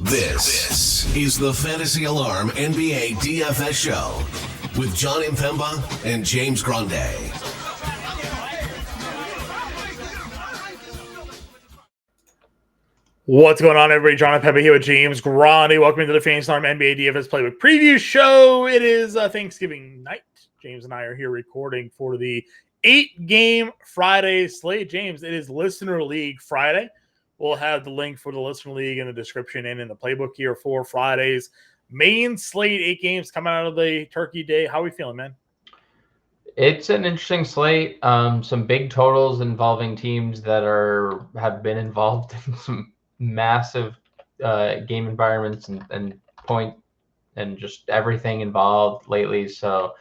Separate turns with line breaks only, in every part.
This is the Fantasy Alarm NBA DFS show with Jon Impemba and James Grande.
What's going on, everybody? Jon Impemba here with James Grande. Welcome to the Fantasy Alarm NBA DFS Playbook Preview Show. It is Thanksgiving night. James and I are here recording for the 8-game Friday slate. James, it is Listener League Friday. We'll have the link for the Listener League in the description and in the playbook here for Friday's main slate. 8 games coming out of the Turkey Day. How are we feeling, man?
It's an interesting slate. Some big totals involving teams that have been involved in some massive game environments and point and just everything involved lately. So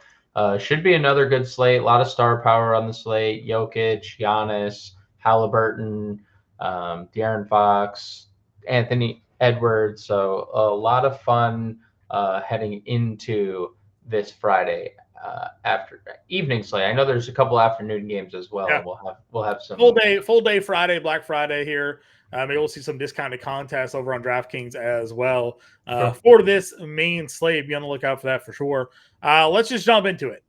should be another good slate. A lot of star power on the slate. Jokic, Giannis, Halliburton, De'Aaron Fox, Anthony Edwards. So a lot of fun heading into this Friday after evening slate. I know there's a couple afternoon games as well.
Yeah.
We'll have some
full day Friday, Black Friday here. Maybe we'll see some discounted contests over on DraftKings as well for this main slate. Be on the lookout for that for sure. Let's just jump into it.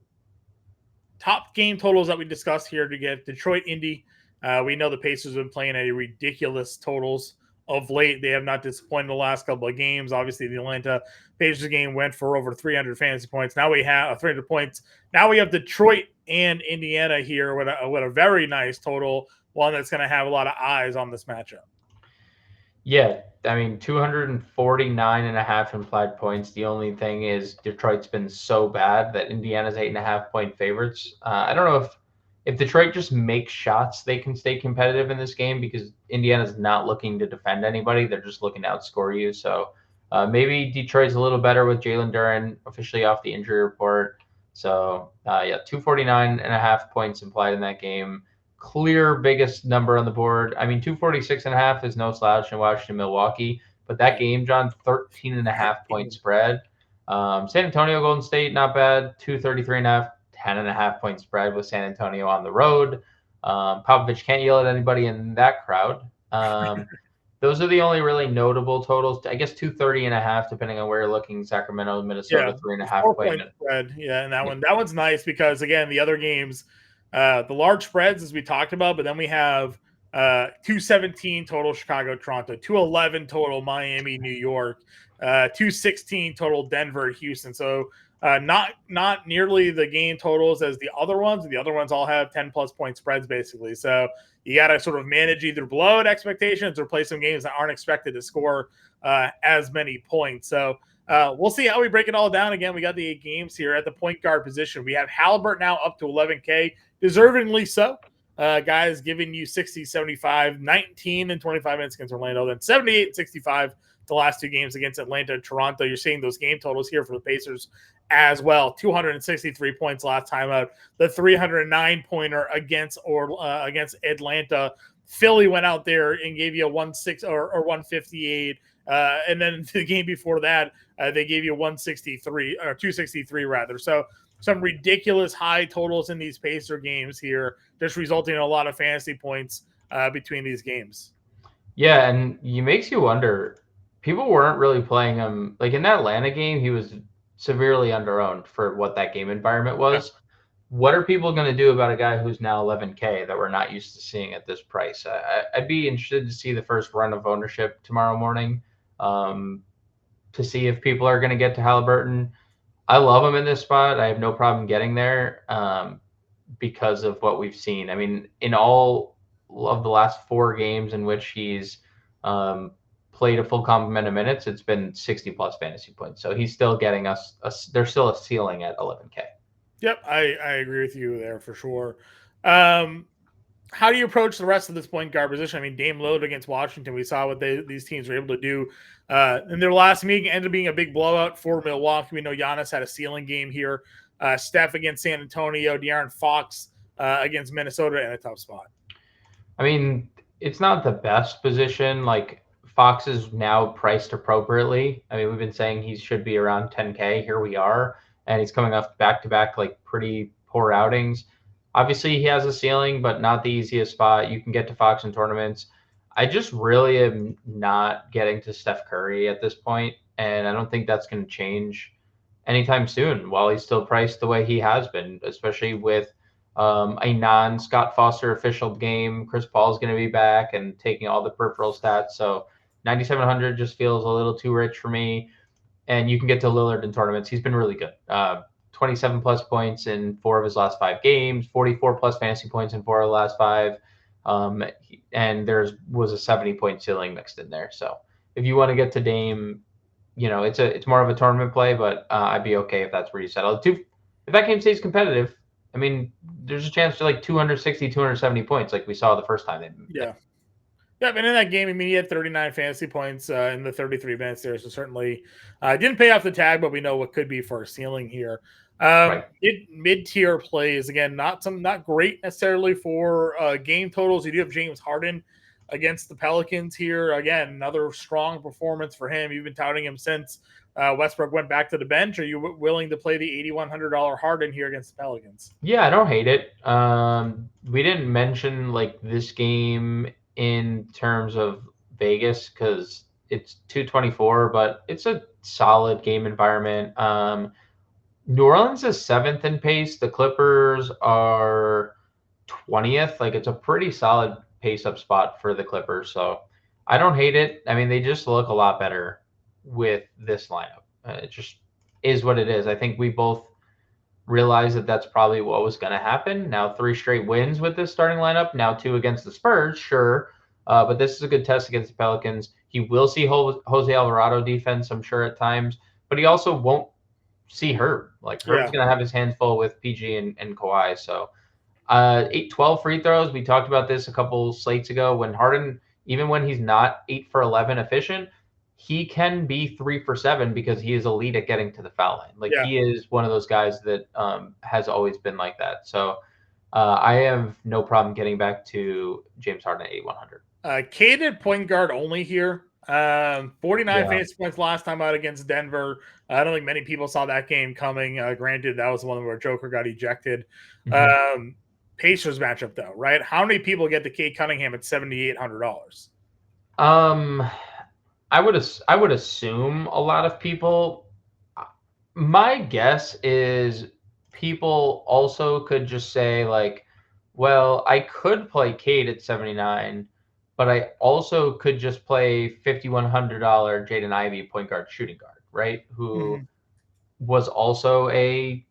Top game totals that we discussed here to get Detroit, Indy. We know the Pacers have been playing at ridiculous totals of late. They have not disappointed the last couple of games. Obviously, the Atlanta Pacers game went for over 300 fantasy points. Now we have 300 points. Now we have Detroit and Indiana here with a very nice total, one that's going to have a lot of eyes on this matchup.
Yeah, I mean, 249.5 implied points. The only thing is Detroit's been so bad that Indiana's 8.5-point favorites. I don't know if Detroit just makes shots, they can stay competitive in this game because Indiana's not looking to defend anybody. They're just looking to outscore you. So maybe Detroit's a little better with Jalen Duren officially off the injury report. So, 249.5 points implied in that game. Clear biggest number on the board. I mean, 246.5 is no slouch in Washington, Milwaukee. But that game, John, 13.5-point spread. San Antonio, Golden State, not bad. 233.5. 10.5-point spread with San Antonio on the road. Popovich can't yell at anybody in that crowd. Those are the only really notable totals. I guess 230.5, depending on where you're looking. Sacramento, Minnesota, 3.5-point
spread. Yeah, and that one's nice because again, the other games, the large spreads as we talked about, but then we have 217 total Chicago, Toronto, 211 total Miami, New York, 216 total Denver, Houston. So not nearly the game totals as the other ones. The other ones all have 10+ point spreads basically. So you got to sort of manage either below expectations or play some games that aren't expected to score as many points. So we'll see how we break it all down. Again, we got the 8 games here at the point guard position. We have Halliburton now up to 11K, deservingly so. Guys giving you 60, 75, 19 and 25 minutes against Orlando, then 78 and 65 the last 2 games against Atlanta and Toronto. You're seeing those game totals here for the Pacers as well. 263 points last time out. The 309-pointer against Atlanta. Philly went out there and gave you a 160 or 158. And then the game before that, they gave you 163 or 263 rather. So some ridiculous high totals in these Pacer games here, just resulting in a lot of fantasy points between these games.
Yeah, and it makes you wonder. People weren't really playing him. Like in that Atlanta game, he was severely underowned for what that game environment was. Yeah. What are people going to do about a guy who's now 11K that we're not used to seeing at this price? I'd be interested to see the first run of ownership tomorrow morning to see if people are going to get to Halliburton. I love him in this spot. I have no problem getting there because of what we've seen. I mean, in all of the last 4 games in which he's played a full complement of minutes, it's been 60+ fantasy points. So he's still getting us. There's still a ceiling at 11K.
Yep, I agree with you there for sure. How do you approach the rest of this point guard position? I mean, Dame Lillard against Washington, we saw what these teams were able to do in their last meeting. Ended up being a big blowout for Milwaukee. We know Giannis had a ceiling game here. Steph against San Antonio, De'Aaron Fox against Minnesota in a tough spot.
I mean, it's not the best position. Like Fox is now priced appropriately. I mean, we've been saying he should be around 10K. Here we are. And he's coming off back-to-back, like, pretty poor outings. Obviously, he has a ceiling, but not the easiest spot. You can get to Fox in tournaments. I just really am not getting to Steph Curry at this point, and I don't think that's going to change anytime soon while he's still priced the way he has been, especially with a non-Scott Foster official game. Chris Paul's going to be back and taking all the peripheral stats. So 9,700 just feels a little too rich for me. And you can get to Lillard in tournaments. He's been really good. 27 plus points in 4 of his last 5 games, 44 plus fantasy points in 4 of the last 5. And was a 70-point ceiling mixed in there. So if you want to get to Dame, it's more of a tournament play, but I'd be okay if that's where you settle. If that game stays competitive, I mean, there's a chance to like 260, 270 points like we saw the first time.
Yeah, and in that game, I mean, he had 39 fantasy points in the 33 minutes there, so certainly didn't pay off the tag, but we know what could be for a ceiling here.
Right.
Mid-tier plays, again, not great necessarily for game totals. You do have James Harden against the Pelicans here. Again, another strong performance for him. You've been touting him since Westbrook went back to the bench. Are you willing to play the $8,100 Harden here against the Pelicans?
Yeah, I don't hate it. We didn't mention like this game in terms of Vegas because it's 224, but it's a solid game environment. New Orleans is 7th in pace. The Clippers are 20th. Like it's a pretty solid pace up spot for the Clippers. So I don't hate it. I mean, they just look a lot better with this lineup. It just is what it is. I think we both realized that that's probably what was going to happen. Now 3 straight wins with this starting lineup. Now 2 against the Spurs, sure. But this is a good test against the Pelicans. He will see Jose Alvarado defense, I'm sure, at times. But he also won't see Herb. Like Herb's going to have his hands full with PG and Kawhi. So 12 free throws. We talked about this a couple slates ago. When Harden, even when he's not 8 for 11 efficient, he can be 3 for 7 because he is elite at getting to the foul line. Like he is one of those guys that has always been like that. So I have no problem getting back to James Harden at 8,100.
Cade at point guard only here. 49 fantasy points last time out against Denver. I don't think many people saw that game coming. Granted, that was the one where Joker got ejected.
Mm-hmm.
Pacers matchup though, right? How many people get the Cade Cunningham at $7,800?
I would assume a lot of people. My guess is people also could just say like, well, I could play Cade at 79, but I also could just play $5,100 Jaden Ivey point guard shooting guard, right? Who was also a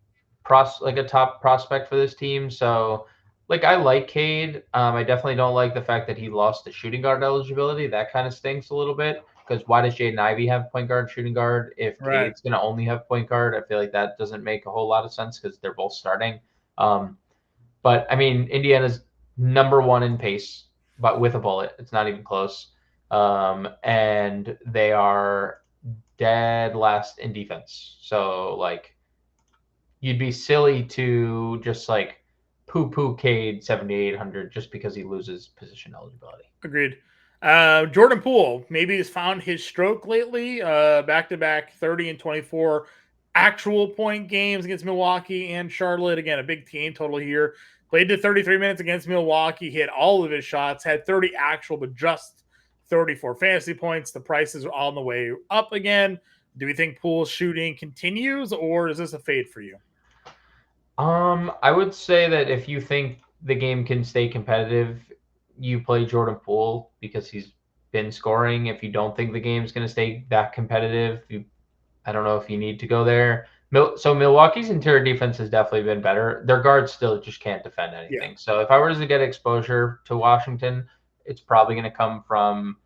top prospect for this team. So like I like Cade. I definitely don't like the fact that he lost the shooting guard eligibility. That kind of stinks a little bit. Because why does Jaden Ivey have point guard, shooting guard if Cade's going to only have point guard? I feel like that doesn't make a whole lot of sense because they're both starting. But I mean, Indiana's number 1 in pace, but with a bullet. It's not even close. And they are dead last in defense. So like, you'd be silly to just like poo Cade 7,800 just because he loses position eligibility.
Agreed. Jordan Poole maybe has found his stroke lately. Back-to-back 30 and 24 actual point games against Milwaukee and Charlotte. Again, a big team total here. Played to 33 minutes against Milwaukee. Hit all of his shots. Had 30 actual, but just 34 fantasy points. The prices are on the way up again. Do we think Poole's shooting continues, or is this a fade for you?
I would say that if you think the game can stay competitive, you play Jordan Poole because he's been scoring. If you don't think the game's going to stay that competitive, I don't know if you need to go there. So Milwaukee's interior defense has definitely been better. Their guards still just can't defend anything. Yeah. So if I were to get exposure to Washington, it's probably going to come from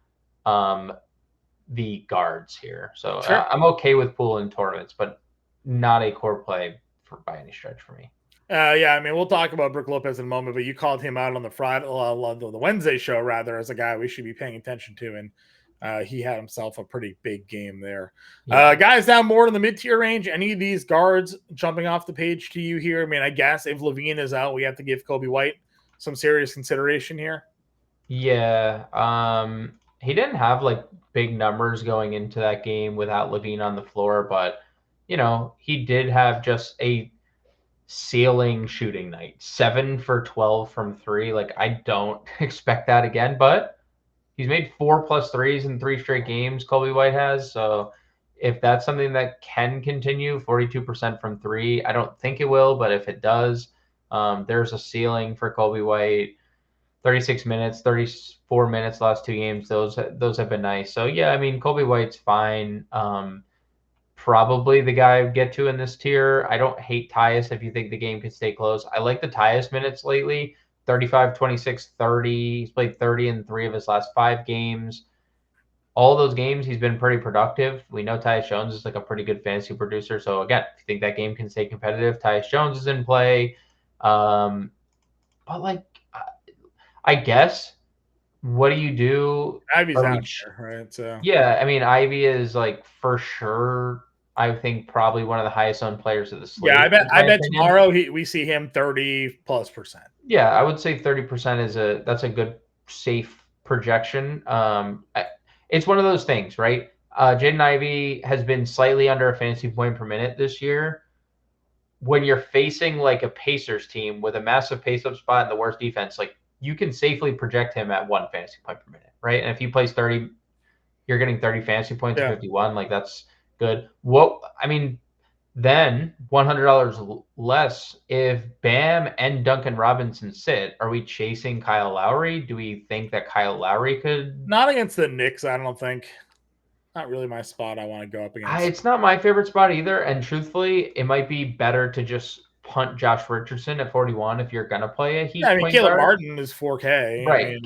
the guards here. So sure. I'm okay with Poole in tournaments, but not a core play by any stretch for me.
Yeah, I mean, we'll talk about Brook Lopez in a moment, but you called him out on the Wednesday show, rather, as a guy we should be paying attention to, and he had himself a pretty big game there. Yeah. Guys down more in the mid-tier range, any of these guards jumping off the page to you here? I mean, I guess if Levine is out, we have to give Kobe White some serious consideration here.
Yeah, he didn't have, like, big numbers going into that game without Levine on the floor, but, he did have just a ceiling shooting night, 7 for 12 from 3. Like, I don't expect that again, but He's made 4+3s in 3 straight games, Colby White has. So if that's something that can continue, 42% from 3, I don't think it will, but if it does, there's a ceiling for Colby White. 36 minutes, 34 minutes last 2 games. Those have been nice. So yeah, I mean, Colby White's fine. Probably the guy I would get to in this tier. I don't hate Tyus if you think the game could stay close. I like the Tyus minutes lately. 35, 26, 30. He's played 30 in 3 of his last 5 games. All those games, he's been pretty productive. We know Tyus Jones is like a pretty good fantasy producer. So again, if you think that game can stay competitive, Tyus Jones is in play. But like, I guess, what do you do?
Ivy's out there, right? So
yeah, I mean, Ivy is like for sure. I think probably one of the highest owned players of the slate.
Yeah, I bet tomorrow we see him 30+%.
Yeah, I would say 30% is that's a good safe projection. It's one of those things, right? Jaden Ivey has been slightly under a fantasy point per minute this year. When you're facing like a Pacers team with a massive pace-up spot and the worst defense, like you can safely project him at 1 fantasy point per minute, right? And if he plays 30, you're getting 30 fantasy points at 51. Like that's good. Then $100 less if Bam and Duncan Robinson sit. Are we chasing Kyle Lowry? Do we think that Kyle Lowry could?
Not against the Knicks, I don't think. Not really my spot I want to go up against.
It's not my favorite spot either. And truthfully, it might be better to just punt Josh Richardson at 41 if you're going to play a Heat point
Caleb
guard.
Martin is 4K.
Right.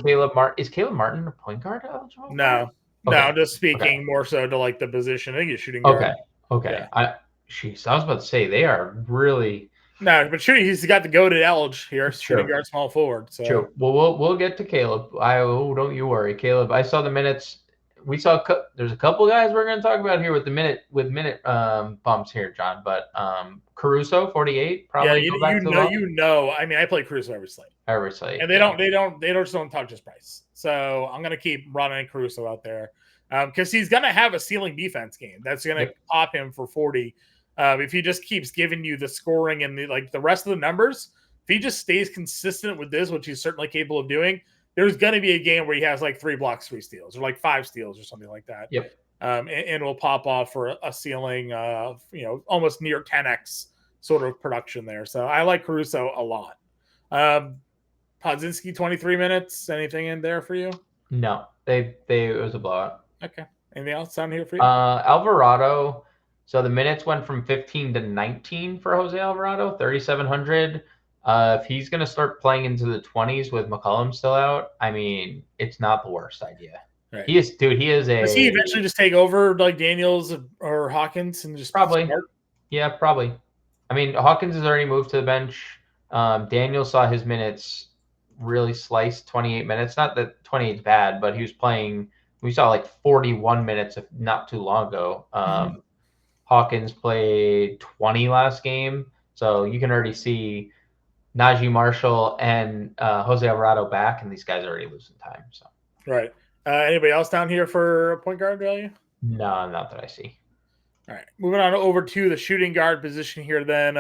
Is Caleb Martin a point guard eligible?
No. Okay. No, just speaking more so to like the position. I think he's shooting guard.
Okay. Yeah. I was about to say they are really
no, but shooting. He's got the goated Elge here, shooting guard, small forward. So
true. Well, we'll get to Caleb. Don't you worry, Caleb. I saw the minutes. We saw there's a couple guys we're going to talk about here with minute bumps here, John. But Caruso 48 probably.
Yeah, you know. I mean, I play Caruso every slate, and they don't touch his price. So I'm going to keep running Caruso out there because he's going to have a ceiling defense game that's going to pop him for 40. If he just keeps giving you the scoring and the rest of the numbers, if he just stays consistent with this, which he's certainly capable of doing, there's going to be a game where he has like 3 blocks, 3 steals, or like 5 steals, or something like that.
Yep.
And will pop off for a ceiling of almost near 10x sort of production there. So I like Caruso a lot. Podzinski 23 minutes. Anything in there for you?
No, it was a blowout.
Okay. Anything else down here for you?
Alvarado. So the minutes went from 15 to 19 for Jose Alvarado, 3,700. If he's going to start playing into the 20s with McCollum still out, I mean, it's not the worst idea. Right. He is a.
Does he eventually just take over like Daniels or Hawkins and just
probably
start?
Yeah, probably. I mean, Hawkins has already moved to the bench. Daniels saw his minutes really sliced, 28 minutes. Not that 28 is bad, but he was playing. We saw like 41 minutes not too long ago. Hawkins played 20 last game, so you can already see Najee Marshall and Jose Alvarado back, and these guys are already losing time. So
right. Anybody else down here for point guard value?
No, not that I see.
All right, moving on over to the shooting guard position here. Then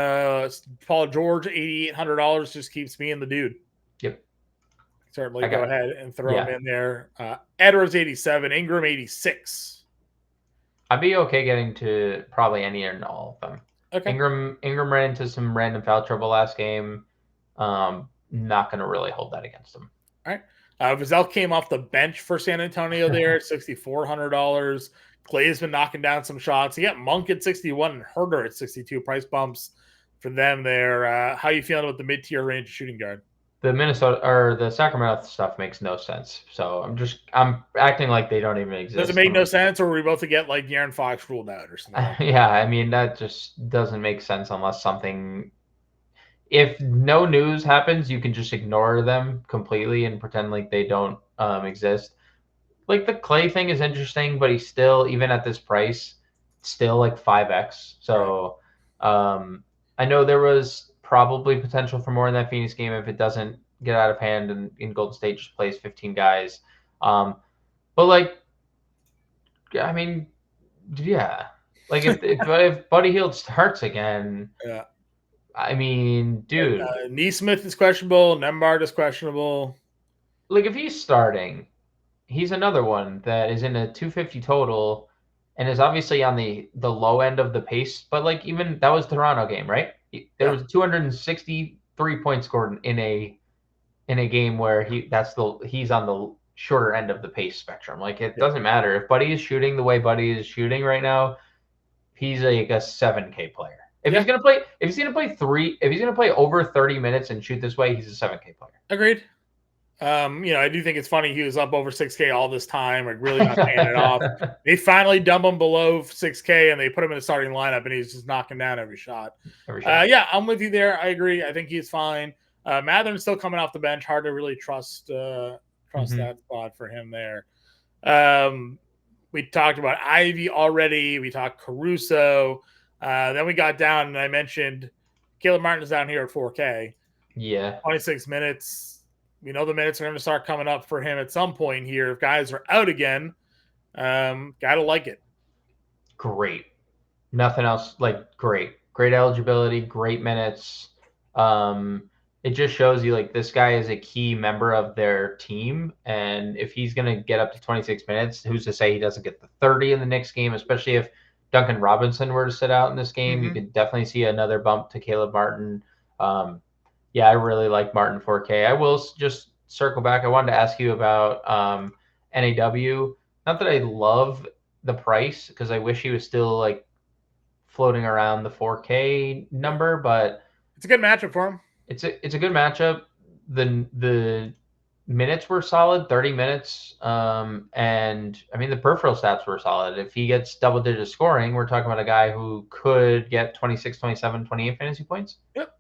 Paul George, $8,800 just keeps me in the dude.
Yep.
Certainly go ahead and throw him in there. Edwards 87, Ingram 86.
I'd be okay getting to probably any or all of them. Okay. Ingram ran into some random foul trouble last game. Not going to really hold that against him.
All right. Vazel came off the bench for San Antonio there at $6,400. Clay's been knocking down some shots. You got Monk at 61 and Herder at 62. Price bumps for them there. How you feeling about the mid-tier range shooting guard?
The Sacramento stuff makes no sense. So I'm acting like they don't even exist.
Does it make no sense, or are we both to get like De'Aaron Fox ruled out or something?
Yeah, I mean that just doesn't make sense unless something. If no news happens, you can just ignore them completely and pretend like they don't exist. Like the Clay thing is interesting, but he's still, even at this price, still like 5x. So I know there was probably potential for more in that Phoenix game if it doesn't get out of hand and Golden State just plays 15 guys. But like, I mean, yeah, like if Buddy Hield starts again, I mean, dude,
Neesmith is questionable, Nembhard is questionable.
Like if he's starting, he's another one that is in a 250 total and is obviously on the low end of the pace. But like even that was the Toronto game, right? There was 263 points scored in a game where he's on the shorter end of the pace spectrum. Like it doesn't matter if Buddy is shooting the way Buddy is shooting right now. He's like a 7K player. If he's gonna play over 30 minutes and shoot this way, he's a 7K player.
Agreed. I do think it's funny he was up over 6K all this time, like really not paying it off. They finally dump him below 6K and they put him in the starting lineup, and he's just knocking down every shot. Yeah, I'm with you there. I agree. I think he's fine. Mathern's still coming off the bench. Hard to really trust that spot for him there. We talked about Ivy already. We talked Caruso. Then we got down, and I mentioned Caleb Martin's down here at 4K.
Yeah.
26 minutes. We know the minutes are going to start coming up for him at some point here. If guys are out again, gotta like it.
Great. Nothing else. Like great eligibility, great minutes. It just shows you like this guy is a key member of their team, and if he's going to get up to 26 minutes, who's to say he doesn't get the 30 in the next game? Especially if Duncan Robinson were to sit out in this game, you could definitely see another bump to Caleb Martin. Yeah, I really like Martin 4K. I will just circle back. I wanted to ask you about NAW. Not that I love the price because I wish he was still like floating around the 4K number, but
it's a good matchup for him.
It's a good matchup. The minutes were solid, 30 minutes, and I mean the peripheral stats were solid. If he gets double-digit scoring, we're talking about a guy who could get 26, 27, 28 fantasy points.
Yep.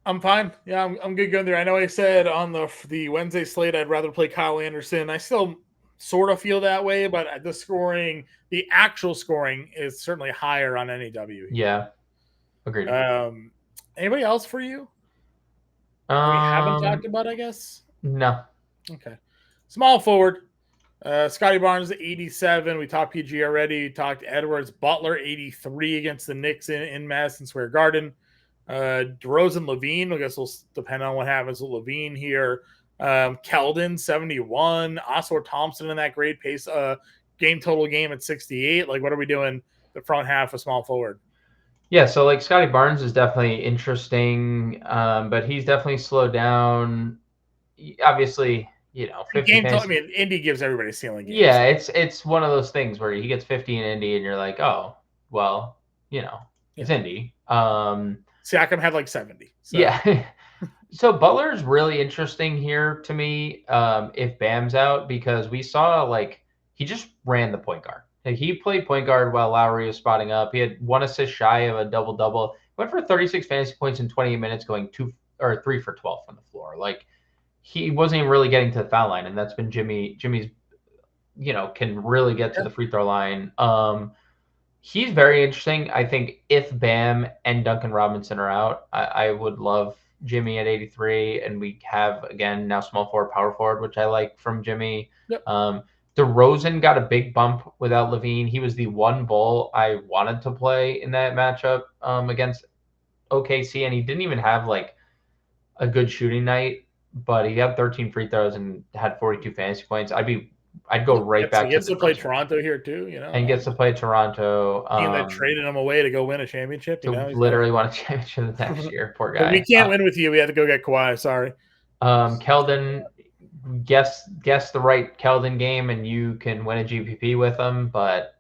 I'm fine. Yeah, I'm good going there. I know I said on the Wednesday slate I'd rather play Kyle Anderson. I still sort of feel that way, but the actual scoring is certainly higher on NAW.
Yeah, agreed.
Anybody else for you? We haven't talked about, I guess.
No.
Okay. Small forward. Scotty Barnes 87. We talked PG already. We talked Edwards. Butler 83 against the Knicks in Madison Square Garden. DeRozan Levine, I guess will depend on what happens with Levine here. Keldon 71. Oscar Thompson in that great pace game total game at 68. Like, what are we doing the front half of small forward?
Yeah, so like Scotty Barnes is definitely interesting, but he's definitely slowed down. Obviously, 50
Indy gives everybody ceiling games.
Yeah, it's one of those things where he gets 50 in Indy and you're like, oh, well, it's Indy.
Siakam had like 70. So.
Yeah. So Butler's really interesting here to me if Bam's out, because we saw like he just ran the point guard. Like, he played point guard while Lowry was spotting up. He had 1 assist shy of a double-double. Went for 36 fantasy points in 28 minutes, going 3 for 12 from the floor. Like, he wasn't even really getting to the foul line, and that's been Jimmy's, can really get to the free throw line. He's very interesting. I think if Bam and Duncan Robinson are out, I would love Jimmy at 83, and we have, again, now small forward, power forward, which I like from Jimmy.
Yep.
DeRozan got a big bump without Levine. He was the one bull I wanted to play in that matchup against OKC, and he didn't even have like a good shooting night, but he had 13 free throws and had 42 fantasy points. I'd go right back.
He gets to play Toronto here too,
and gets to play Toronto.
Team that traded him away to go win a championship.
Literally won a championship the next year. Poor guy.
But we can't win with you. We had to go get Kawhi. Sorry.
Keldon. Guess the right Keldon game and you can win a GPP with him, but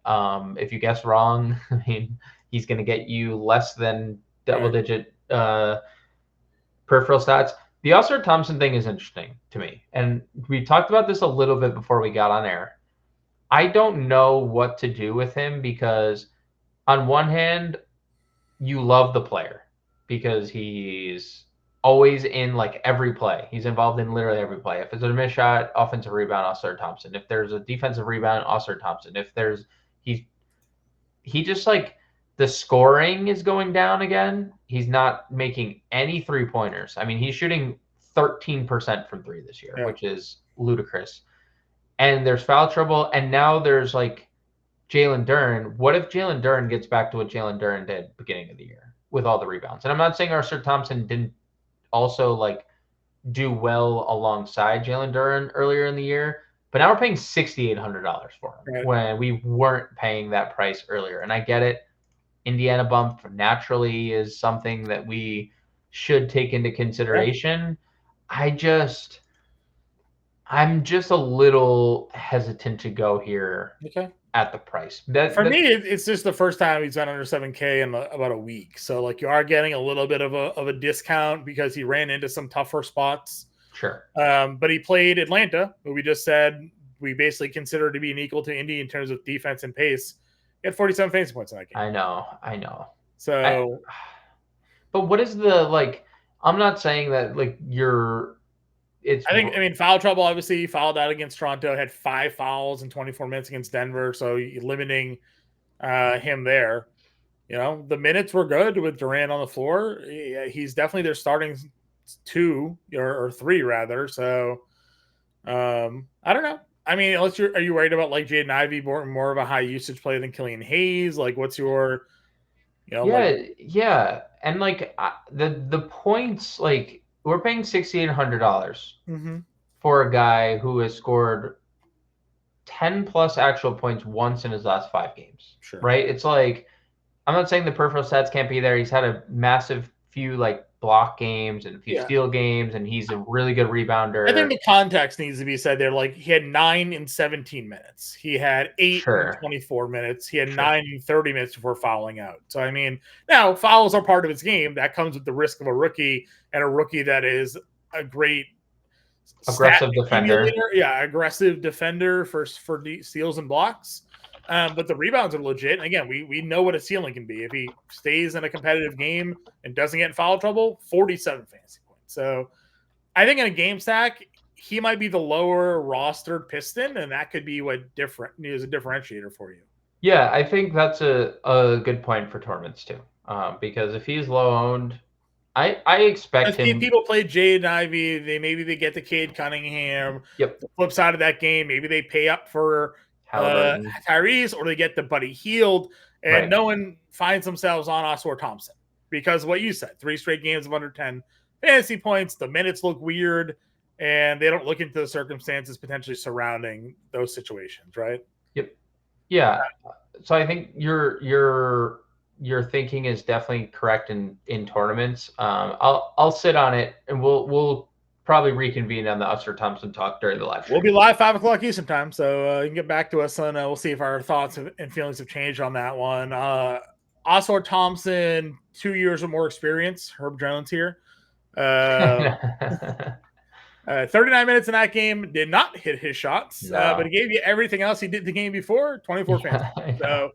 if you guess wrong, I mean, he's going to get you less than double-digit peripheral stats. The Oscar Thompson thing is interesting to me, and we talked about this a little bit before we got on air. I don't know what to do with him because, on one hand, you love the player because he's always in like every play. He's involved in literally every play. If it's a missed shot, offensive rebound, Oscar Thompson. If there's a defensive rebound, Oscar Thompson. If there's he just like the scoring is going down again. He's not making any 3-pointers. I mean, he's shooting 13% from 3 this year, which is ludicrous. And there's foul trouble, and now there's like Jalen Duren. What if Jalen Duren gets back to what Jalen Duren did beginning of the year with all the rebounds? And I'm not saying Oscar Thompson didn't also like do well alongside Jalen Duren earlier in the year, But now we're paying $6,800 for him
Right.
when we weren't paying that price earlier. And I get it. Indiana bump naturally is something that we should take into consideration. Yeah. I'm just a little hesitant to go here at the price.
For me, it's just the first time he's been under 7K in about a week. So like you are getting a little bit of a discount because he ran into some tougher spots.
Sure.
But he played Atlanta, who we just said we basically consider to be an equal to Indy in terms of defense and pace. He had 47 fantasy points in that game.
I know.
So,
but what is the like? I'm not saying that like you're.
I mean, foul trouble. Obviously, he fouled out against Toronto. Had 5 fouls in 24 minutes against Denver, so you're limiting him there. You know, the minutes were good with Durant on the floor. He's definitely their starting 2 or 3 rather. So, I don't know. I mean, are you worried about like Jaden Ivey more of a high usage play than Killian Hayes? Like, what's your,
yeah, and like the points, like we're paying $6,800 for a guy who has scored 10 plus actual points once in his last 5 games.
Sure.
Right? It's like I'm not saying the peripheral stats can't be there. He's had a massive few like block games and a few steal games, and he's a really good rebounder.
I think the context needs to be said there. Like he had 9 in 17 minutes. He had 8 in 24 minutes. He had 9 in 30 minutes before fouling out. So I mean, now fouls are part of his game. That comes with the risk of a rookie, and a rookie that is a great
aggressive defender.
Yeah, aggressive defender for steals and blocks. But the rebounds are legit. And again, we know what a ceiling can be. If he stays in a competitive game and doesn't get in foul trouble, 47 fantasy points. So I think in a game stack, he might be the lower rostered Piston, and that could be what is a differentiator for you.
Yeah, I think that's a good point for tournaments too. Because if he's low owned, I expect him.
People play Jaden Ivey. Maybe they get the Cade Cunningham.
Yep.
The flip side of that game, maybe they pay up for Tyrese, or they get the Buddy Hield, and no one finds themselves on Oscar Thompson because what you said, 3 straight games of under 10 fantasy points. The minutes look weird, and they don't look into the circumstances potentially surrounding those situations, right?
Yep. Yeah. So I think your thinking is definitely correct in tournaments. I'll sit on it, and we'll probably reconvene on the Oscar Thompson talk during the live stream.
We'll be live 5:00 Eastern time, so you can get back to us, and we'll see if our thoughts and feelings have changed on that one. Oscar Thompson, 2 years or more experience. Herb Jones here. 39 minutes in that game, did not hit his shots, but he gave you everything else he did the game before, 24 fantasy. So,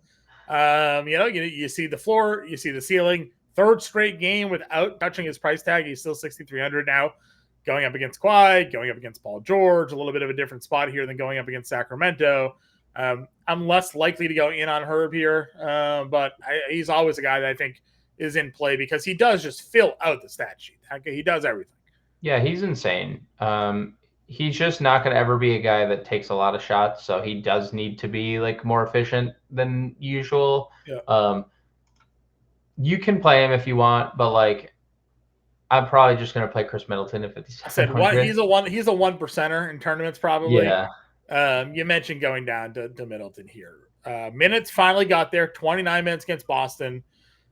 you see the floor, you see the ceiling. 3rd straight game without touching his price tag. He's still 6,300 now. Going up against Kawhi, going up against Paul George, a little bit of a different spot here than going up against Sacramento. I'm less likely to go in on Herb here, but he's always a guy that I think is in play because he does just fill out the stat sheet. He does everything.
Yeah, he's insane. He's just not going to ever be a guy that takes a lot of shots, so he does need to be like more efficient than usual.
Yeah.
You can play him if you want, but like I'm probably just going to play Chris Middleton if it's.
I said he's a 1%er in tournaments probably.
Yeah.
You mentioned going down to Middleton here. Minutes finally got there. 29 minutes against Boston.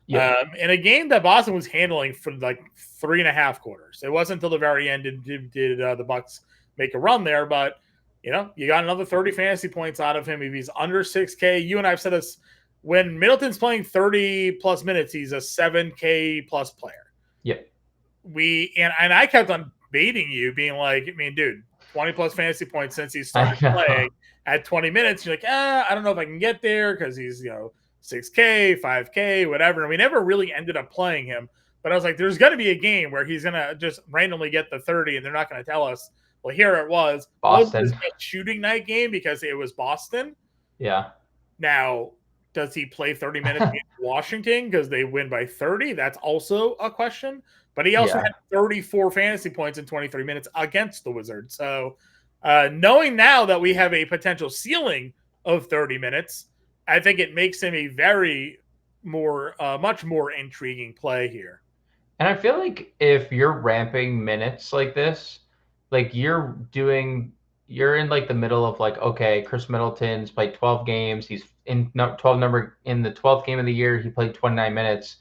In a game that Boston was handling for like 3.5 quarters. It wasn't until the very end did the Bucks make a run there, but you got another 30 fantasy points out of him if he's under 6K. You and I have said this when Middleton's playing 30 plus minutes, he's a 7K plus player.
Yeah.
And I kept on baiting you, being like, I mean, dude, 20 plus fantasy points since he started playing at 20 minutes. You're like, I don't know if I can get there because he's 6K, 5K, whatever. And we never really ended up playing him. But I was like, there's going to be a game where he's going to just randomly get the 30 and they're not going to tell us. Well, here it was.
Boston.
Was this shooting night game because it was Boston?
Yeah.
Now, does he play 30 minutes against Washington because they win by 30? That's also a question. But he also had 34 fantasy points in 23 minutes against the Wizards. So knowing now that we have a potential ceiling of 30 minutes, I think it makes him a much more intriguing play here.
And I feel like if you're ramping minutes like this, like you're doing you're in like the middle of like, okay, Chris Middleton's played 12 games. He's in the 12th game of the year. He played 29 minutes.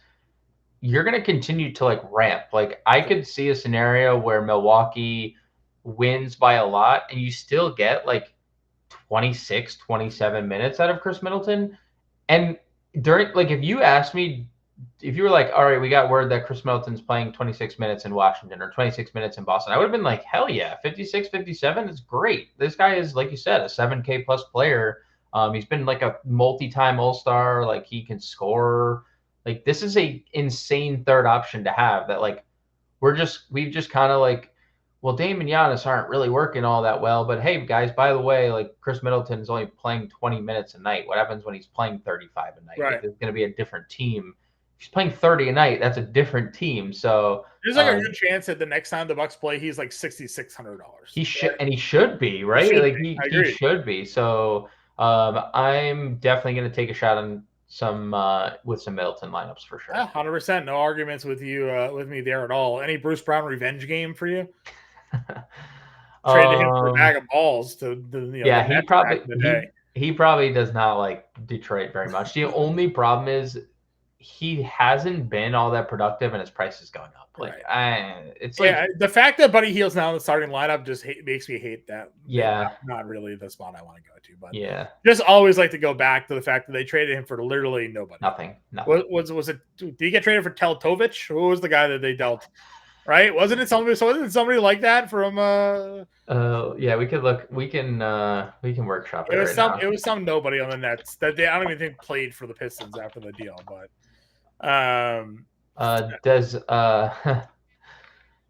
You're going to continue to like ramp. Like I could see a scenario where Milwaukee wins by a lot and you still get like 26, 27 minutes out of Chris Middleton. And during, like, if you asked me, if you were like, all right, we got word that Chris Middleton's playing 26 minutes in Washington or 26 minutes in Boston, I would have been like, hell yeah, 56, 57 is great. This guy is, like you said, a 7K plus player. He's been like a multi-time All-Star. Like he can score. Like this is a insane third option to have that like we've just kind of like, well, Dame and Giannis aren't really working all that well. But hey, guys, by the way, like Chris Middleton is only playing 20 minutes a night. What happens when he's playing 35 a night?
Right.
Like, it's going to be a different team. If he's playing 30 a night, that's a different team. So
there's like a good chance that the next time the Bucks play, he's like $6,600.
He should, and he should be, right? He should be. So I'm definitely going to take a shot on some with some Middleton lineups for sure.
100%. No arguments with you with me there at all. Any Bruce Brown revenge game for you? Traded him for a bag of balls to
yeah, he probably does not like Detroit very much. The only problem is he hasn't been all that productive and his price is going up. Like it's like
the fact that Buddy Hield's now in the starting lineup just makes me hate that.
Yeah,
not really the spot I want to go to, but
yeah,
just always like to go back to the fact that they traded him for literally nobody.
Nothing.
Was it? Did he get traded for Teltovich? Who was the guy that they dealt? Right? Wasn't it somebody? So wasn't it somebody like that from?
Yeah, we could look. We can workshop it.
It was some nobody on the Nets that I don't even think played for the Pistons after the deal, but.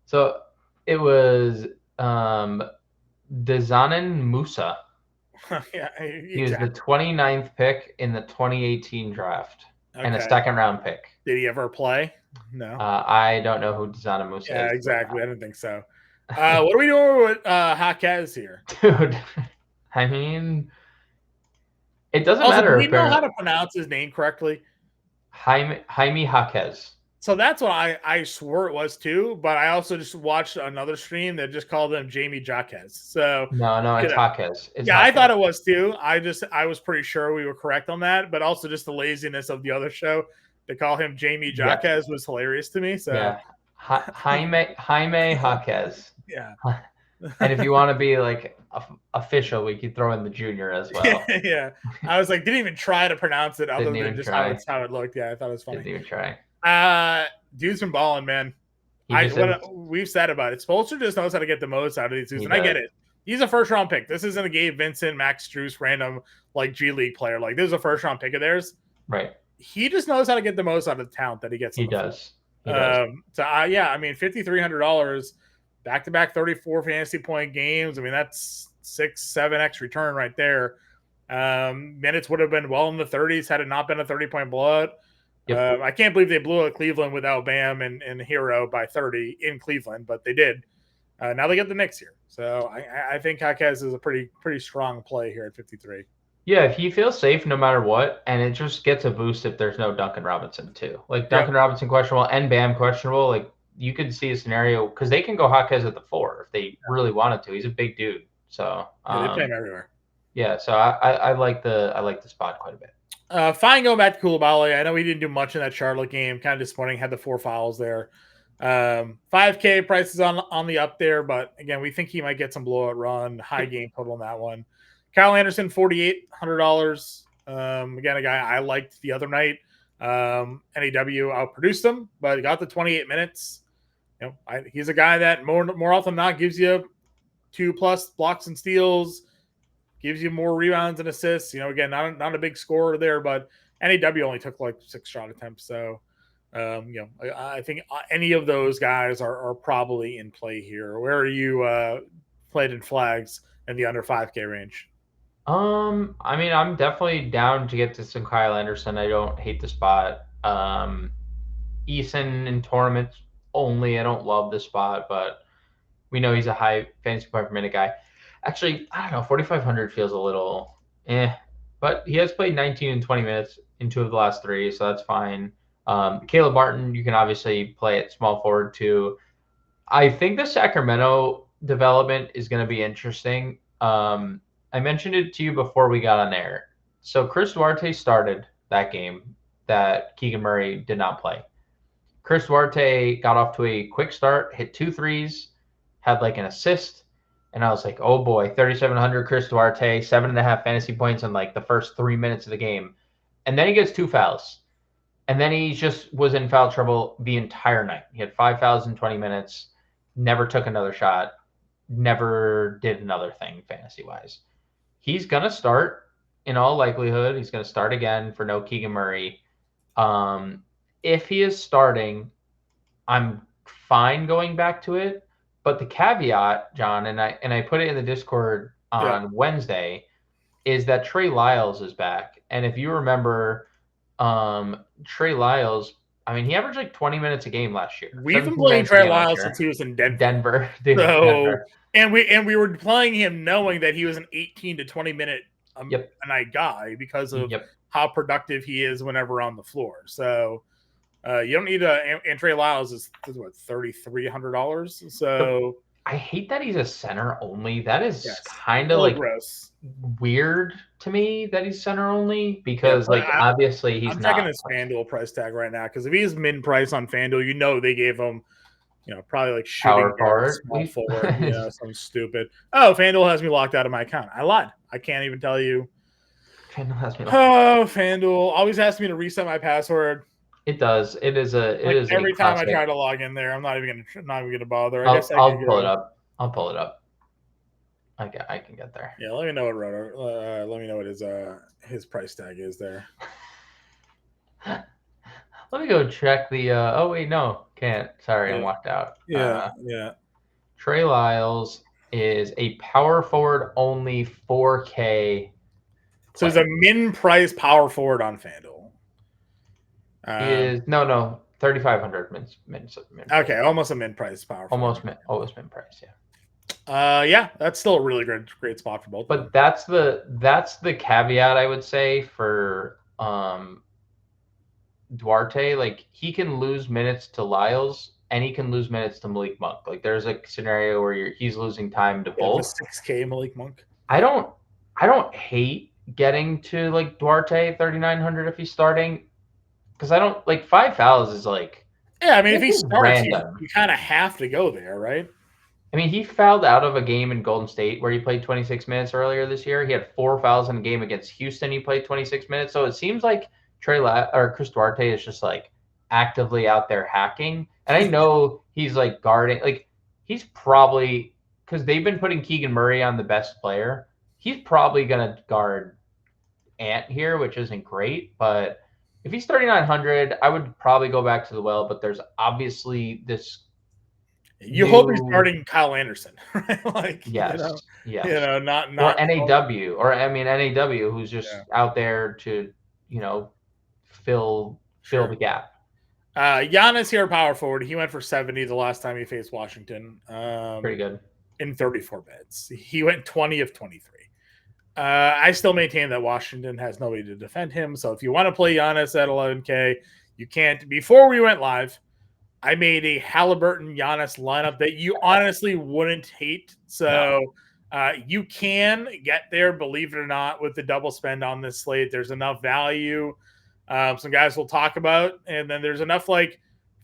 So it was Dezanin Musa.
Yeah, exactly.
He was the 29th pick in the 2018 draft and a second round pick.
Did he ever play? No.
I don't know who Dezanin Musa is.
Yeah, exactly. I didn't think so. What are we doing with Jaquez here?
Dude, I mean, it doesn't matter.
Do we know how to pronounce his name correctly?
Jaime Jaquez.
So that's what I swore it was too, but I also just watched another stream that just called him Jamie Jaquez. So
no, it's Jaquez.
I thought it was too. I was pretty sure we were correct on that, but also just the laziness of the other show to call him Jamie Jaquez was hilarious to me. So
yeah, Jaime Jaquez.
Yeah.
And if you want to be like official, we could throw in the junior as well.
Yeah. I was like, didn't even try to pronounce it other than just how it looked. Yeah, I thought it was funny.
Didn't even try.
Dude's been balling, man. We've said about it. Spoelstra just knows how to get the most out of these dudes, and I get it. He's a first round pick. This isn't a Gabe Vincent, Max Strus, random like G League player. Like this is a first round pick of theirs.
Right.
He just knows how to get the most out of the talent that he gets.
He does.
I mean, $5,300, back-to-back 34 fantasy point games. I mean, that's 6-7x return right there. Minutes would have been well in the 30s had it not been a 30-point blowout. Yep. I can't believe they blew at Cleveland without Bam and Hero by 30 in Cleveland, but they did. Now they get the Knicks here. So I think Jaquez is a pretty strong play here at 53.
Yeah, he feels safe no matter what, and it just gets a boost if there's no Duncan Robinson too. Like Duncan Robinson questionable and Bam questionable. Like you could see a scenario because they can go Jaquez at the 4 if they really wanted to. He's a big dude, so
they play him everywhere.
Yeah, so I like the spot quite a bit.
Fine going back to Koulibaly. I know he didn't do much in that Charlotte game. Kind of disappointing. Had the 4 fouls there. 5K prices on the up there, but again, we think he might get some blowout run. High game total on that one. Kyle Anderson, $4,800. Again, a guy I liked the other night. NAW outproduced him, but he got the 28 minutes. You know, he's a guy that more often than not gives you 2+ blocks and steals, gives you more rebounds and assists. You know, again, not a big scorer there, but NAW only took like 6 shot attempts. So, you know, I think any of those guys are probably in play here. Where are you played in flags in the under 5K range?
I mean, I'm definitely down to get to some Kyle Anderson. I don't hate the spot. Eason in tournaments only. I don't love the spot, but we know he's a high fantasy point per minute guy. Actually, I don't know. 4,500 feels a little but he has played 19 and 20 minutes in 2 of the last 3, so that's fine. Caleb Martin, you can obviously play at small forward too. I think the Sacramento development is going to be interesting. I mentioned it to you before we got on air. So Chris Duarte started that game that Keegan Murray did not play. Chris Duarte got off to a quick start, hit 2 threes, had like an assist, and I was like, oh boy, 3,700 Chris Duarte, 7.5 fantasy points in like the first 3 minutes of the game. And then he gets 2 fouls. And then he just was in foul trouble the entire night. He had 5 fouls in 20 minutes, never took another shot, never did another thing fantasy-wise. He's going to start, in all likelihood. He's going to start again for no Keegan Murray. If he is starting, I'm fine going back to it. But the caveat, John, and I put it in the Discord on Wednesday, is that Trey Lyles is back. And if you remember, Trey Lyles, I mean, he averaged like 20 minutes a game last year.
We've been playing Trey Lyles since he was in Denver.
Denver.
And we were playing him knowing that he was an 18 to 20 minute a night guy because of how productive he is whenever on the floor. So you don't need and Trey Lyles is what, $3,300. So
I hate that he's a center only. That is kind of like
gross.
Weird to me that he's center only because obviously he's not. I'm
checking his FanDuel price tag right now because if he's min price on FanDuel, they gave him, probably like shooting guard, small forward, something stupid. Oh, FanDuel has me locked out of my account. I lied. I can't even tell you.
FanDuel has me.
FanDuel always asks me to reset my password.
It does. It is
every time I try to log in there. I'm not even gonna bother.
I'll pull it up. I'll pull it up. I can get there.
Yeah, let me know what let me know what his price tag is there.
Let me go check the. Oh wait, no, can't. Sorry, I'm locked out.
Yeah.
Trey Lyles is a power forward only 4K.
So he's a min price power forward on FanDuel.
He is no 3,500 min.
Okay, almost a min price power.
Almost min price,
yeah. That's still a really great spot for both.
But that's the caveat I would say for Duarte. Like he can lose minutes to Lyles and he can lose minutes to Malik Monk. Like there's a scenario where he's losing time to both.
6K Malik Monk.
I don't hate getting to like Duarte 3,900 if he's starting. Because I don't like 5 fouls is like
if he starts, you kind of have to go there, right?
I mean, he fouled out of a game in Golden State where he played 26 minutes earlier this year. He had 4 fouls in a game against Houston. He played 26 minutes. So it seems like Chris Duarte is just like actively out there hacking. And I know he's like guarding, like he's probably, because they've been putting Keegan Murray on the best player. He's probably going to guard Ant here, which isn't great, but if he's 3,900, I would probably go back to the well, but there's obviously this.
You hope he's starting Kyle Anderson, right? Like,
yes.
Not
or NAW, NAW, who's just out there to, fill the gap.
Giannis here, power forward. He went for 70 the last time he faced Washington.
Pretty good
in 34 bets. He went 20 of 23. I still maintain that Washington has nobody to defend him. So if you want to play Giannis at 11K, you can't. Before we went live, I made a Halliburton Giannis lineup that you honestly wouldn't hate. So you can get there, believe it or not, with the double spend on this slate. There's enough value. Some guys we'll talk about, and then there's enough like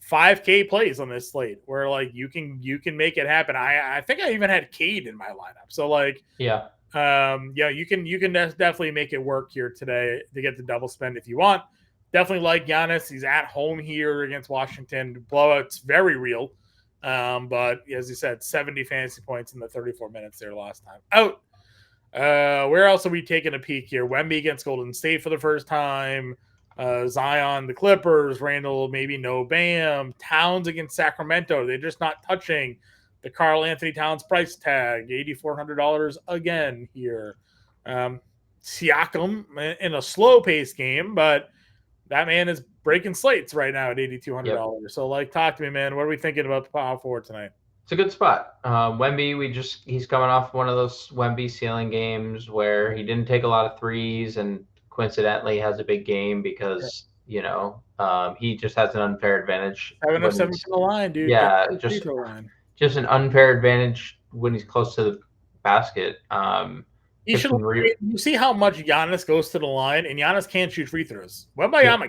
5K plays on this slate where like you can make it happen. I think I even had Cade in my lineup. So like you can definitely make it work here today to get the double spend if you want. Definitely like Giannis. He's at home here against Washington. Blowout's very real. But as you said, 70 fantasy points in the 34 minutes there last time out. Where else are we taking a peek here? Wemby against Golden State for the first time. Zion, the Clippers. Randall, maybe no Bam. Towns against Sacramento. They're just not touching the Karl-Anthony Towns price tag, $8,400 again here. Siakam in a slow-paced game, but that man is breaking slates right now at $8,200. Yep. So, like, talk to me, man. What are we thinking about the power forward tonight?
It's a good spot. Wemby, he's coming off one of those Wemby ceiling games where he didn't take a lot of threes and coincidentally has a big game because, he just has an unfair advantage.
Having a 7 to the line, dude.
Yeah, just an unfair advantage when he's close to basket.
He should. You see how much Giannis goes to the line, and Giannis can't shoot free throws. Wembanyama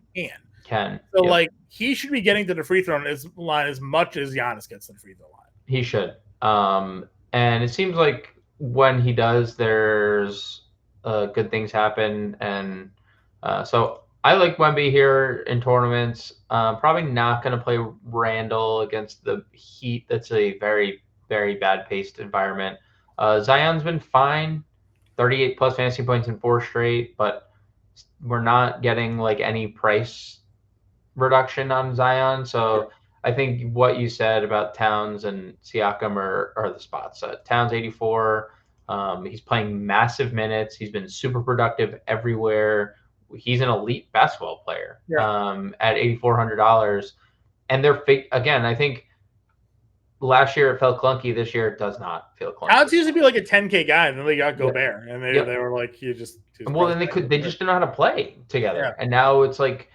can.
So like he should be getting to the free throw line as much as Giannis gets to the free throw line.
He should. And it seems like when he does, there's good things happen, and so I like Wemby here in tournaments. Probably not going to play Randall against the Heat. That's a very, very bad paced environment. Zion's been fine, 38 plus fantasy points in 4 straight, but we're not getting like any price reduction on Zion. So I think what you said about Towns and Siakam are the spots. Towns 84. He's playing massive minutes. He's been super productive everywhere. He's an elite basketball player at $8,400. And they're fake again. I think last year it felt clunky. This year it does not feel clunky.
Towns used to be like a 10K guy, and then they got Gobert, and they were like, he just
well, and they just didn't know how to play together. And now it's like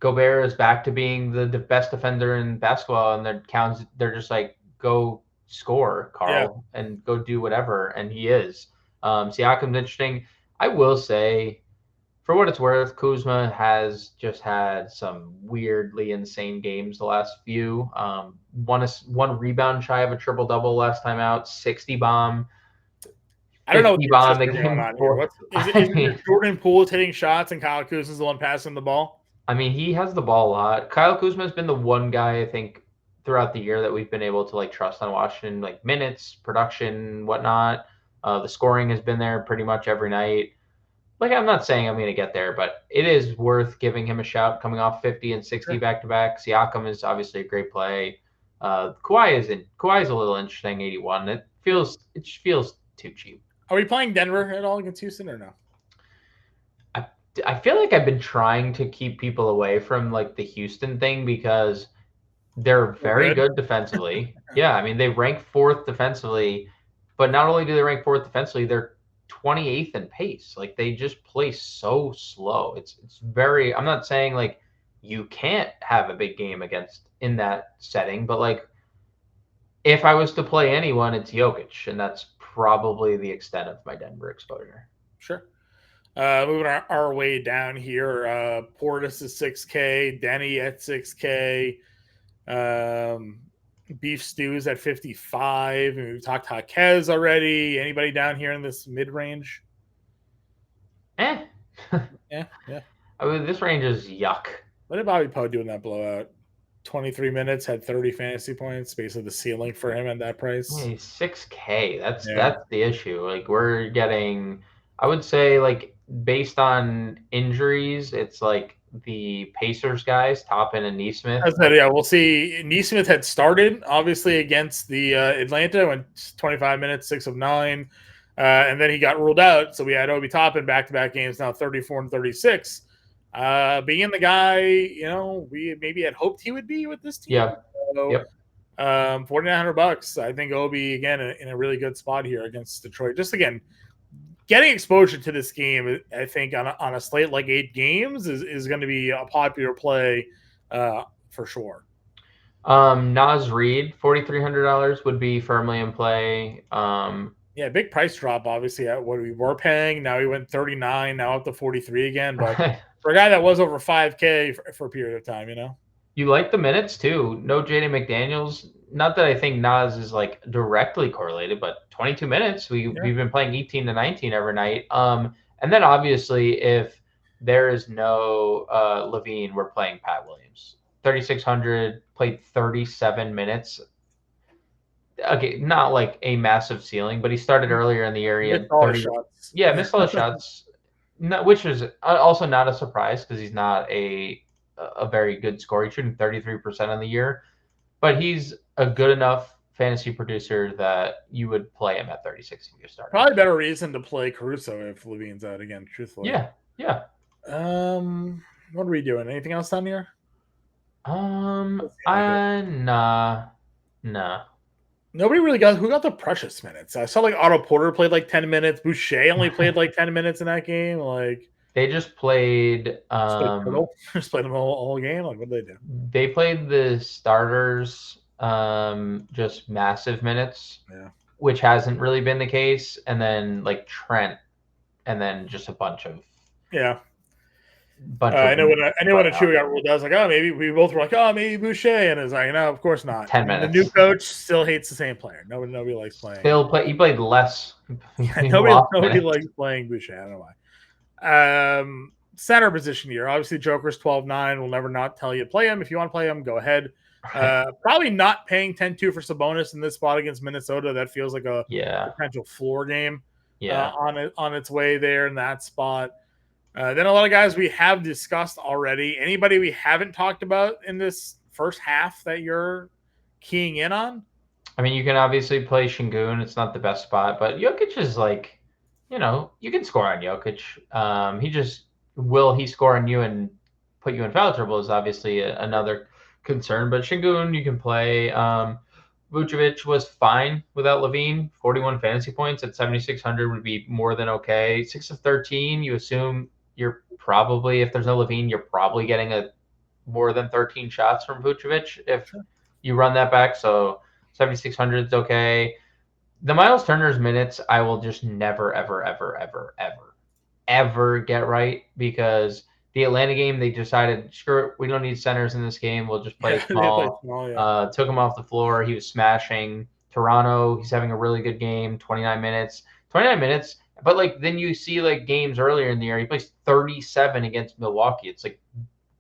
Gobert is back to being the best defender in basketball, and they're just like, go score, Karl, and go do whatever, and he is. Siakam's interesting. I will say, for what it's worth, Kuzma has just had some weirdly insane games the last few. One rebound shy of a triple-double last time out, 60 bomb.
I don't know what bomb the game for. Is it Jordan Poole hitting shots and Kyle Kuzma's the one passing the ball?
I mean, he has the ball a lot. Kyle Kuzma has been the one guy, I think, throughout the year that we've been able to like trust on watching, like minutes, production, whatnot. The scoring has been there pretty much every night. Like, I'm not saying I'm going to get there, but it is worth giving him a shout coming off 50 and 60 back-to-back. Siakam is obviously a great play. Kawhi is a little interesting, 81. It feels too cheap.
Are we playing Denver at all against Houston or no?
I feel like I've been trying to keep people away from like the Houston thing because they're very good defensively. Yeah, I mean, they rank 4th defensively, but not only do they rank 4th defensively, they're 28th in pace. Like, they just play so slow. It's very, I'm not saying like you can't have a big game in that setting, but like if I was to play anyone, it's Jokic, and that's probably the extent of my Denver exposure.
Sure. Moving our way down here, Portis is 6K, Denny at 6K, Beef Stews at 55. And we've talked Jaquez already. Anybody down here in this mid range?
Yeah. I mean, this range is yuck.
What did Bobby Poe do in that blowout? 23 minutes, had 30 fantasy points, basically the ceiling for him at that price.
Yeah, he's 6K. That's the issue. Like, we're getting, I would say, like, based on injuries, it's like the Pacers guys, Toppin and Neesmith.
We'll see. Neesmith had started, obviously, against the Atlanta, went 25 minutes, 6 of 9. And then he got ruled out. So we had Obi Toppin back-to-back games, now 34 and 36. Being the guy, we maybe had hoped he would be with this team.
Yeah.
So, $4,900. I think Obi, again, in a really good spot here against Detroit. Just, again, getting exposure to this game, I think, on a slate like 8 games is going to be a popular play for sure.
Naz Reid, $4,300 would be firmly in play.
Big price drop, obviously, at what we were paying. Now he went 39, now up to 43 again. But for a guy that was over 5K for a period of time,
You like the minutes, too. No Jaden McDaniels. Not that I think Naz is, like, directly correlated, but 22 minutes. We've been playing 18 to 19 every night. And then, obviously, if there is no Levine, we're playing Pat Williams. 3,600, played 37 minutes. Okay, not like a massive ceiling, but he started earlier in the year. He had 30 shots. Yeah, missed all the shots, which is also not a surprise because he's not a very good scorer. He's shooting 33% on the year, but he's a good enough fantasy producer that you would play him at 36 if you're starting.
Probably better reason to play Caruso if Levine's out again, truthfully.
Yeah.
What are we doing? Anything else down here?
Nah.
Nobody really who got the precious minutes. I saw like Otto Porter played like 10 minutes. Boucher only played like 10 minutes in that game. Like,
they just played
just played them all game. Like, what did they do?
They played the starters just massive minutes.
Yeah.
which hasn't really been the case, and then like Trent, and then just a bunch of
I know when a Chewy got ruled, I was like, oh, maybe we both were like, oh, maybe Boucher, and it's like, no, of course not.
10
and
minutes.
The new coach still hates the same player. Nobody likes playing.
He played less.
Nobody likes playing Boucher. I don't know why. Center position here. Obviously, Joker's 12-9. We'll never not tell you to play him. If you want to play him, go ahead. Probably not paying 10-2 for Sabonis in this spot against Minnesota. That feels like a potential floor game on its way there in that spot. Then a lot of guys we have discussed already. Anybody we haven't talked about in this first half that you're keying in on?
I mean, you can obviously play Şengün. It's not the best spot, but Jokic is like, you can score on Jokic. Will he score on you and put you in foul trouble is obviously another concern. But Şengün, you can play. Vucevic was fine without Levine. 41 fantasy points at 7,600 would be more than okay. 6 of 13, you assume you're probably, if there's no Levine, you're probably getting more than 13 shots from Vucevic if you run that back. So 7,600 is okay. The Miles Turner's minutes, I will just never, ever, ever, ever, ever, ever get right, because the Atlanta game, they decided, screw it, we don't need centers in this game. We'll just play small. Took him off the floor. He was smashing. Toronto, he's having a really good game, 29 minutes. 29 minutes, but then you see games earlier in the year, he plays 37 against Milwaukee. It's like,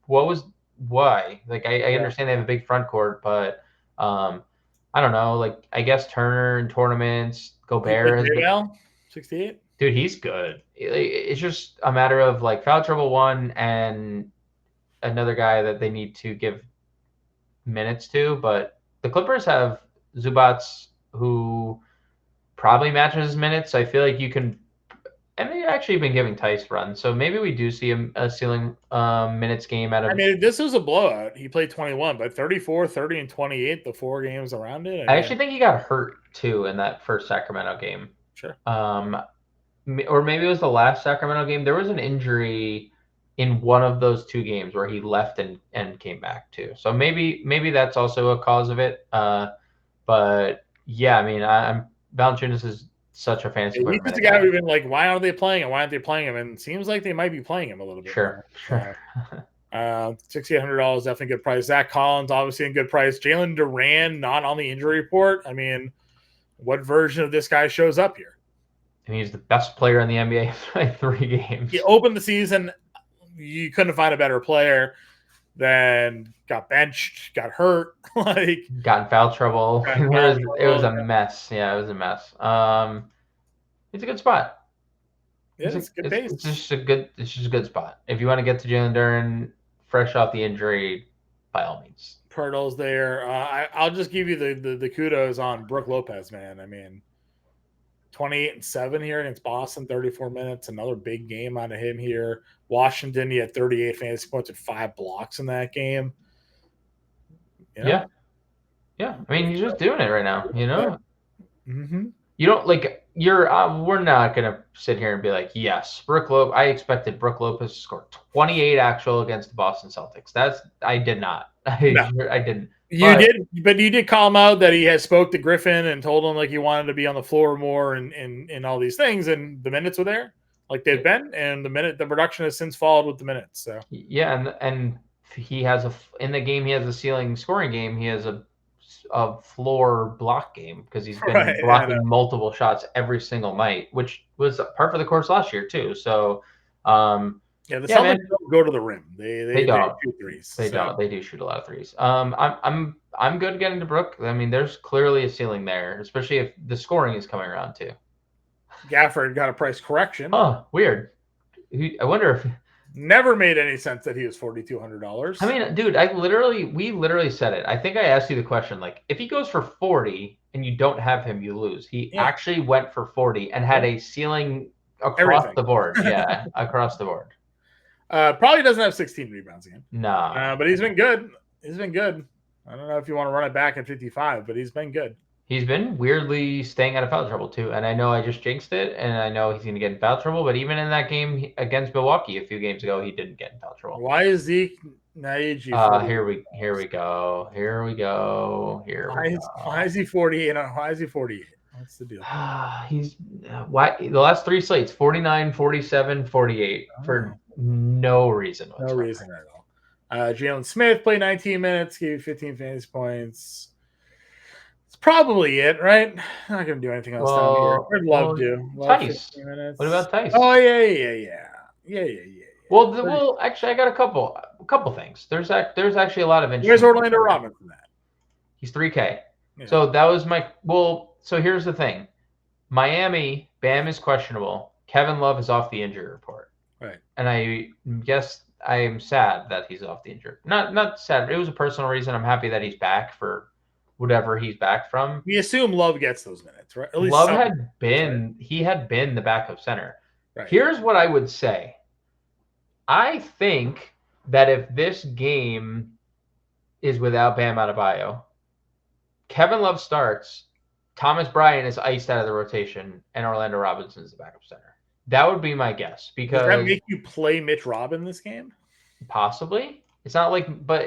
why? I understand they have a big front court, but I don't know. I guess Turner in tournaments, Gobert has been
68.
Dude, he's good. It's just a matter of foul trouble one and another guy that they need to give minutes to. But the Clippers have Zubats, who probably matches his minutes. I feel like you can, and they've actually been giving Tice runs, so maybe we do see a ceiling minutes game out of.
I mean, this was a blowout. He played 21, but 34, 30, and 28 the 4 games around it.
I actually think he got hurt too in that first Sacramento game.
Sure.
Or maybe it was the last Sacramento game. There was an injury in one of those 2 games where he left and came back too. So maybe that's also a cause of it. But yeah, I mean, I'm Valanciunas is such a fantasy player.
He's the guy we've been like, why aren't they playing him? Why aren't they playing him? And it seems like they might be playing him a little bit.
Sure.
$6,800 definitely good price. Zach Collins obviously a good price. Jalen Duran not on the injury report. I mean, what version of this guy shows up here?
And he's the best player in the NBA by 3 games.
He opened the season. You couldn't find a better player. Then got benched, got hurt,
got in foul trouble. It was a mess. Yeah, it was a mess. It's a good spot.
Yeah, it's good pace.
It's just a good spot. If you want to get to Jalen Duran fresh off the injury, by all means.
Pirtle's there. I'll just give you the kudos on Brook Lopez, man. I mean, 28-7 here against Boston, 34 minutes. Another big game out of him here. Washington, he had 38 fantasy points and 5 blocks in that game.
Yeah. I mean, he's just doing it right now.
Mm-hmm.
You don't we're not gonna sit here and be like, yes, I expected Brook Lopez to score 28 actual against the Boston Celtics. I did not. I didn't.
But you did call him out that he had spoke to Griffin and told him he wanted to be on the floor more and all these things, and the minutes were there like they've been, and the production has since followed with the minutes. So
and he has in the game, he has a ceiling scoring game. He has a floor block game because he's been blocking multiple shots every single night, which was part of the course last year too. So
the Celtics don't go to the rim. They don't shoot threes.
They don't. They do shoot a lot of threes. I'm good getting to Brook. I mean, there's clearly a ceiling there, especially if the scoring is coming around too.
Gafford got a price correction.
Oh, weird. I wonder if
never made any sense that he was $4,200.
I mean, dude, we literally said it. I think I asked you the question, if he goes for 40 and you don't have him, you lose. He actually went for 40 and had a ceiling across the board. Yeah, across the board.
Probably doesn't have 16 rebounds again.
No.
But he's been good. I don't know if you want to run it back at 55, but he's been good.
He's been weirdly staying out of foul trouble too. And I know I just jinxed it, and I know he's going to get in foul trouble. But even in that game against Milwaukee a few games ago, he didn't get in foul trouble.
Why is Zeke Naiji?
Here we go.
Why is he 48? Why is he 48? What's the deal?
He's why the last 3 slates 49, 47, 48 for no reason whatsoever.
No reason at all. Jalen Smith played 19 minutes, gave 15 fantasy points. It's probably it, right? I'm not gonna do anything else down here. I'd love to. Love
Tice.
15 minutes.
What about Tice?
Oh yeah.
Well, actually, I got a couple things. There's actually a lot of interest.
Where's Orlando Robinson at?
He's 3K.
Yeah.
So that was my So here's the thing: Miami, Bam is questionable. Kevin Love is off the injury report.
Right.
And I guess I am sad that he's off the injury. Not sad. It was a personal reason. I'm happy that he's back for whatever he's back from.
We assume Love gets those minutes, right? At least
Love had been the backup center.
Right.
Here's what I would say. I think that if this game is without Bam Adebayo, Kevin Love starts, Thomas Bryant is iced out of the rotation, and Orlando Robinson is the backup center. That would be my guess. Because
does that make you play Mitch Robin this game?
Possibly. It's not like, but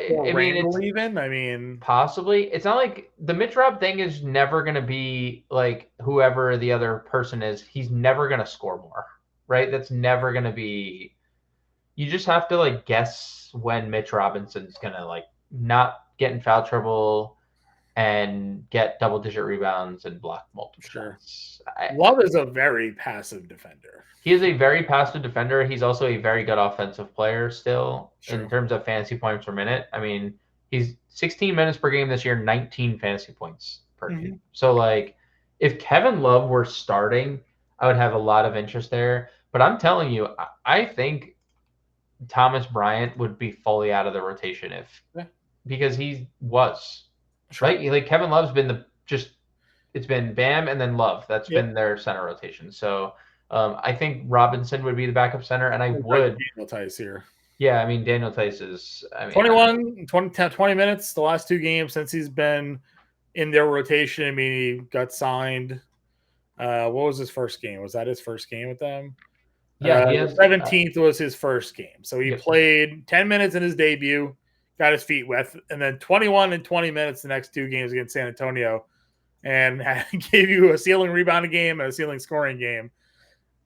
possibly. It's not like the Mitch Rob thing is never going to be like whoever the other person is. He's never going to score more, right? That's never going to be. You just have to like guess when Mitch Robinson's going to like not get in foul trouble and get double-digit rebounds and block multiple shots.
Love is a very passive defender.
He is a very passive defender. He's also a very good offensive player still in terms of fantasy points per minute. I mean, he's 16 minutes per game this year, 19 fantasy points per game. So, like, if Kevin Love were starting, I would have a lot of interest there. But I'm telling you, I think Thomas Bryant would be fully out of the rotation because he was. Right? Like Kevin Love's been it's been Bam and then Love. That's been their center rotation. So I think Robinson would be the backup center, and I would.
Daniel Tice here.
Yeah, I mean, Daniel Tice is
20 minutes the last 2 games since he's been in their rotation. I mean, he got signed. What was his first game? Was that his first game with them?
Yeah,
the 17th was his first game. So he played 10 minutes in his debut. Got his feet wet, and then 21 and 20 minutes the next 2 games against San Antonio, and gave you a ceiling rebounding game and a ceiling scoring game.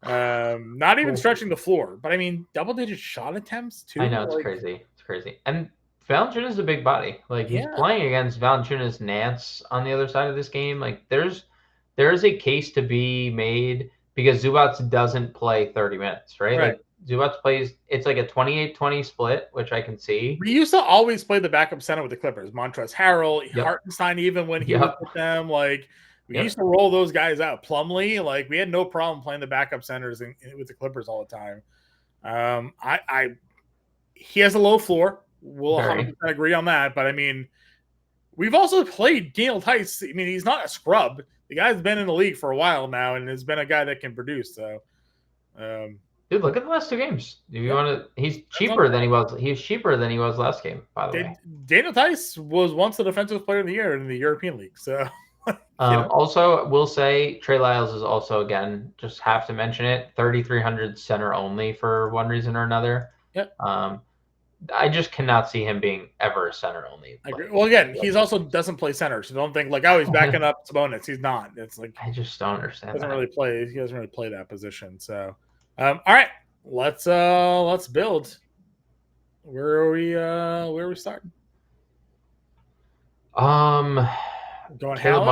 Not even stretching the floor, but I mean, double-digit shot attempts too.
I know, it's crazy. It's crazy. And Valanciunas is a big body. Like he's playing against Valanciunas Nance on the other side of this game. Like there is a case to be made because Zubats doesn't play 30 minutes, right? Like Zubats plays, it's like a 28-20 split, which I can see.
We used to always play the backup center with the Clippers. Montrezl Harrell, Hartenstein, even when he was with them. Like, we used to roll those guys out. Plumlee, like, we had no problem playing the backup centers with the Clippers all the time. He has a low floor. We'll 100% agree on that. But, I mean, we've also played Daniel Tice. I mean, he's not a scrub. The guy's been in the league for a while now and has been a guy that can produce. So,
dude, look at the last 2 games. If you want to, he's cheaper than he was. He's cheaper than he was last game. By the way,
Daniel Tice was once the defensive player of the year in the European League. So,
also, we'll say Trey Lyles is also again just have to mention it. 3,300 center only for one reason or another.
Yep.
I just cannot see him being ever center only.
I agree. Well, again, he's also doesn't play center, so don't think like he's backing up Sabonis. He's not. It's like
I just don't understand.
He doesn't really play that position. So. All right, let's build. Where are we starting? Going
Caleb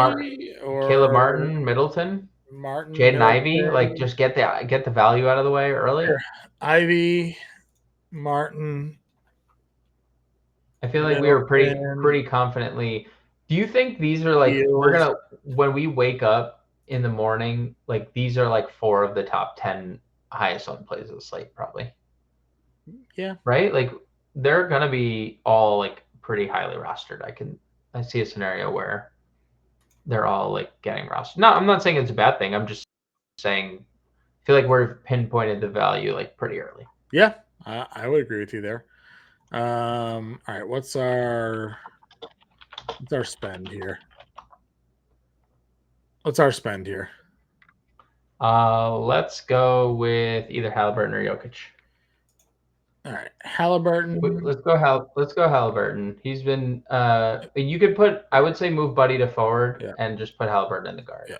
Martin, Middleton, Jaden Ivey. Like, just get the value out of the way early.
Sure. Ivey, Martin.
I feel like we were pretty confidently. Do you think these are like when we wake up in the morning, like these are like 4 of the top 10 highest on plays of the slate, probably?
Yeah.
Right? Like they're gonna be all like pretty highly rostered. I see a scenario where they're all like getting rostered. No, I'm not saying it's a bad thing. I'm just saying I feel like we've pinpointed the value like pretty early.
Yeah, I would agree with you there. All right, what's our spend here?
Let's go with either Halliburton or Jokic.
All right, Halliburton.
Let's go Halliburton. He's been. You could put. I would say move Buddy to forward and just put Halliburton in the guard.
Yeah.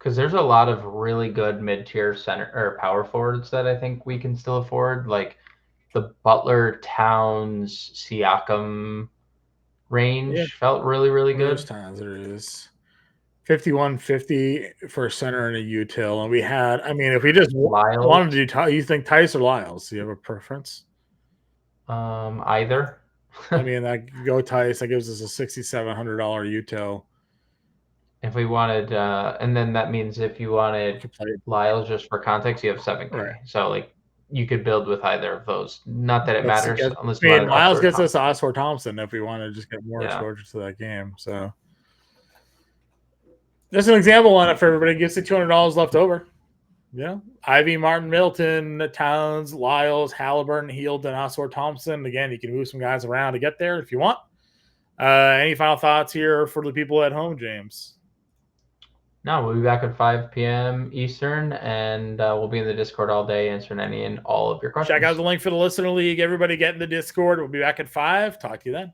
because there's a lot of really good mid-tier center or power forwards that I think we can still afford, like the Butler, Towns, Siakam range felt really, really good.
Times there is 5150 for a center and a util, and we had. I mean, if we just wanted to do, you think Tice or Lyles? Do you have a preference?
Either.
I mean, go Tice. That gives us a $6,700 util.
If we wanted, and then that means if you wanted Lyles, just for context, you have 7K. Right. So like you could build with either of those. Not that it matters unless you want.
Lyles gets us Oscar Thompson if we want to just get more exposure to that game. So just an example on it for everybody. Gives you $200 left over. Yeah, Ivy, Martin, Middleton, Towns, Lyles, Halliburton, Heald, and Oscar Thompson. Again, you can move some guys around to get there if you want. Any final thoughts here for the people at home, James?
No, we'll be back at 5 p.m. Eastern, and we'll be in the Discord all day answering any and all of your questions.
Check out the link for the Listener League. Everybody get in the Discord. We'll be back at 5. Talk to you then.